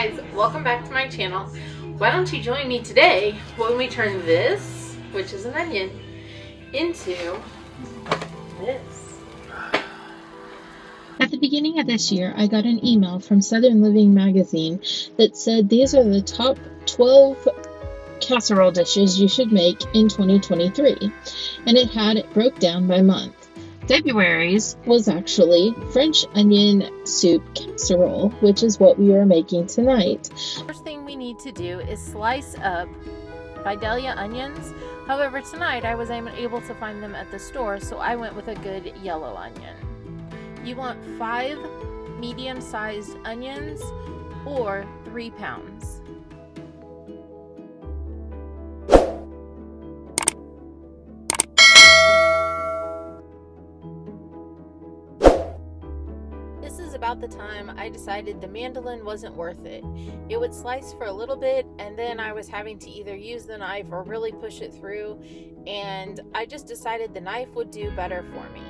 guys, welcome back to my channel. Why don't you join me today when we turn this, which is an onion, into this. At the beginning of this year, I got an email from Southern Living magazine that said these are the top 12 casserole dishes you should make in 2023, and it had it broke down by month. February's was actually French onion soup casserole, which is what we are making tonight. First thing we need to do is slice up Vidalia onions. However, tonight I was able to find them at the store, so I went with a good yellow onion. You want 5 medium-sized onions or 3 pounds. This is about the time I decided the mandolin wasn't worth it. It would slice for a little bit and then I was having to either use the knife or really push it through, and I just decided the knife would do better for me.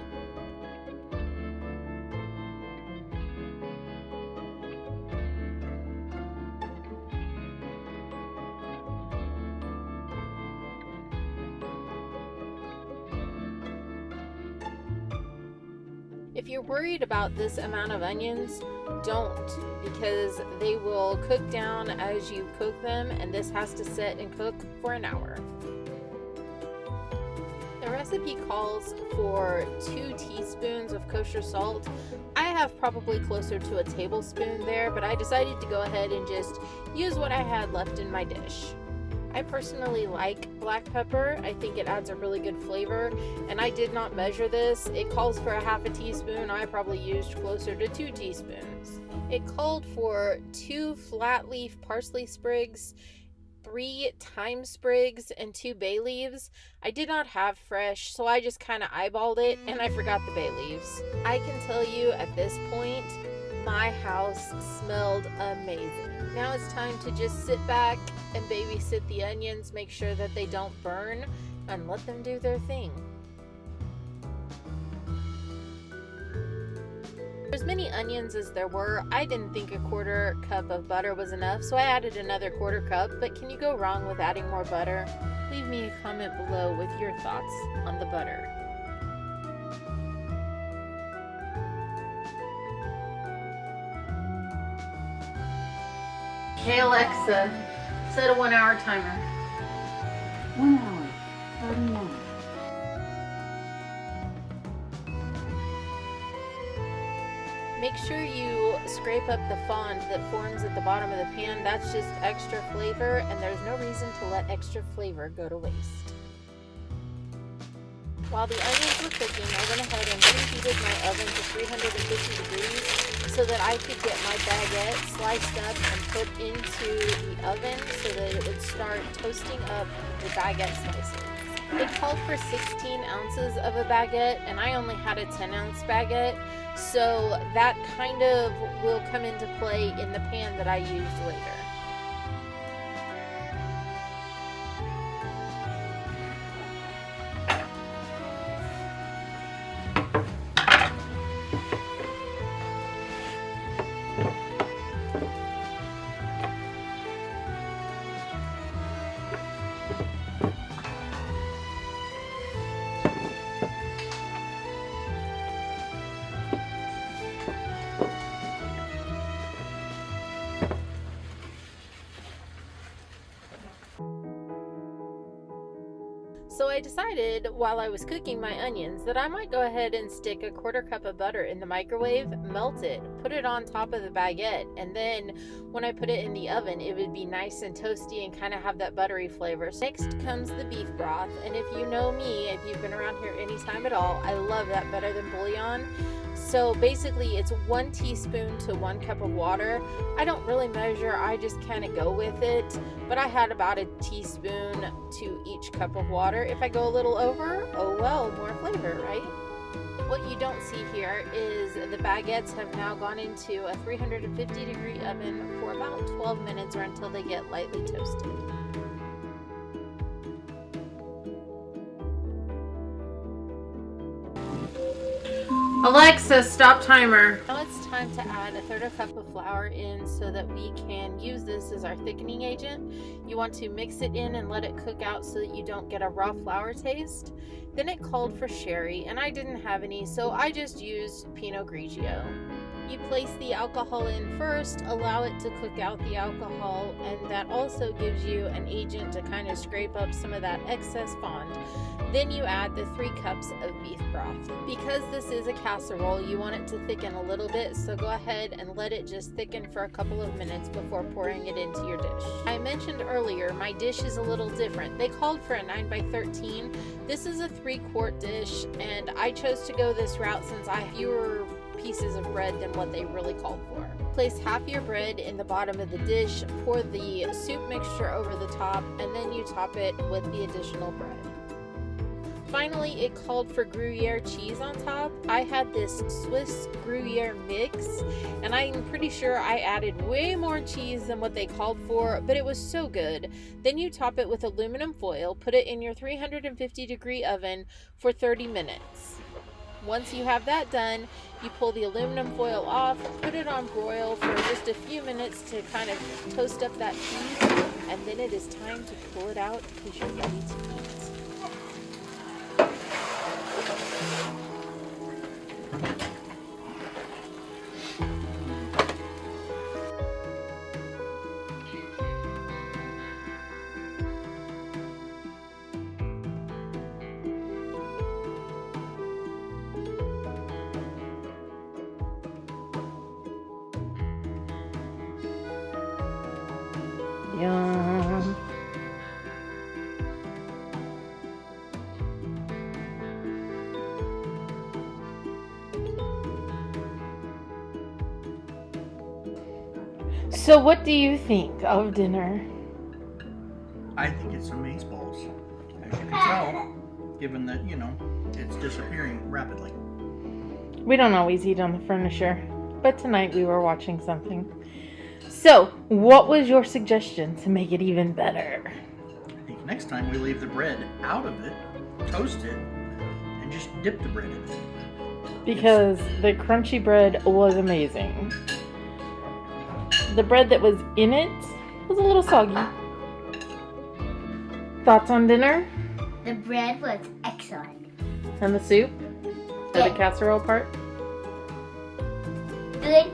If you're worried about this amount of onions, don't, because they will cook down as you cook them, and this has to sit and cook for an hour. The recipe calls for 2 teaspoons of kosher salt. I have probably closer to a tablespoon there, but I decided to go ahead and just use what I had left in my dish. I personally like black pepper. I think it adds a really good flavor, and I did not measure this. It calls for a ½ teaspoon. I probably used closer to 2 teaspoons. It called for 2 flat leaf parsley sprigs, 3 thyme sprigs, and 2 bay leaves. I did not have fresh, so I just kind of eyeballed it, and I forgot the bay leaves. I can tell you at this point, my house smelled amazing. Now it's time to just sit back and babysit the onions, make sure that they don't burn, and let them do their thing. For as many onions as there were, I didn't think a 1/4 cup of butter was enough, so I added another 1/4 cup, but can you go wrong with adding more butter? Leave me a comment below with your thoughts on the butter. Hey Alexa, set a 1-hour timer. 1 hour, 31. Make sure you scrape up the fond that forms at the bottom of the pan. That's just extra flavor, and there's no reason to let extra flavor go to waste. While the onions were cooking, I went ahead and preheated my oven to 350 degrees so that I could get my baguette sliced up and put into the oven so that it would start toasting up the baguette slices. It called for 16 ounces of a baguette, and I only had a 10-ounce baguette, so that kind of will come into play in the pan that I used later. So I decided while I was cooking my onions that I might go ahead and stick a 1/4 cup of butter in the microwave, melt it, put it on top of the baguette, and then when I put it in the oven, it would be nice and toasty and kind of have that buttery flavor. Next comes the beef broth, and if you know me, if you've been around here any time at all, I love that better than bouillon. So basically it's 1 teaspoon to 1 cup of water. I don't really measure, I just kind of go with it, but I had about a teaspoon to each cup of water. If I go a little over, oh well, more flavor, right? What you don't see here is the baguettes have now gone into a 350 degree oven for about 12 minutes or until they get lightly toasted. Alexa, stop timer. Now it's time time to add 1/3 cup of flour in so that we can use this as our thickening agent. You want to mix it in and let it cook out so that you don't get a raw flour taste. Then it called for sherry, and I didn't have any, so I just used Pinot Grigio. You place the alcohol in first, allow it to cook out the alcohol, and that also gives you an agent to kind of scrape up some of that excess fond. Then you add the 3 cups of beef broth. Because this is a casserole, you want it to thicken a little bit, so go ahead and let it just thicken for a couple of minutes before pouring it into your dish. I mentioned earlier, my dish is a little different. They called for a 9 by 13. This is a 3-quart dish, and I chose to go this route since I have fewer pieces of bread than what they really called for. Place half your bread in the bottom of the dish, pour the soup mixture over the top, and then you top it with the additional bread. Finally, it called for Gruyere cheese on top. I had this Swiss Gruyere mix, and I'm pretty sure I added way more cheese than what they called for, but it was so good. Then you top it with aluminum foil, put it in your 350-degree oven for 30 minutes. Once you have that done, you pull the aluminum foil off, put it on broil for just a few minutes to kind of toast up that cheese, and then it is time to pull it out because you're ready to eat. Yum. So what do you think of dinner? I think it's amazeballs, as you can tell, given that, it's disappearing rapidly. We don't always eat on the furniture, but tonight we were watching something. So, what was your suggestion to make it even better? I think next time we leave the bread out of it, toast it, and just dip the bread in it. Because the crunchy bread was amazing. The bread that was in it was a little soggy. Thoughts on dinner? The bread was excellent. And the soup? Or Yeah. the casserole part? Good.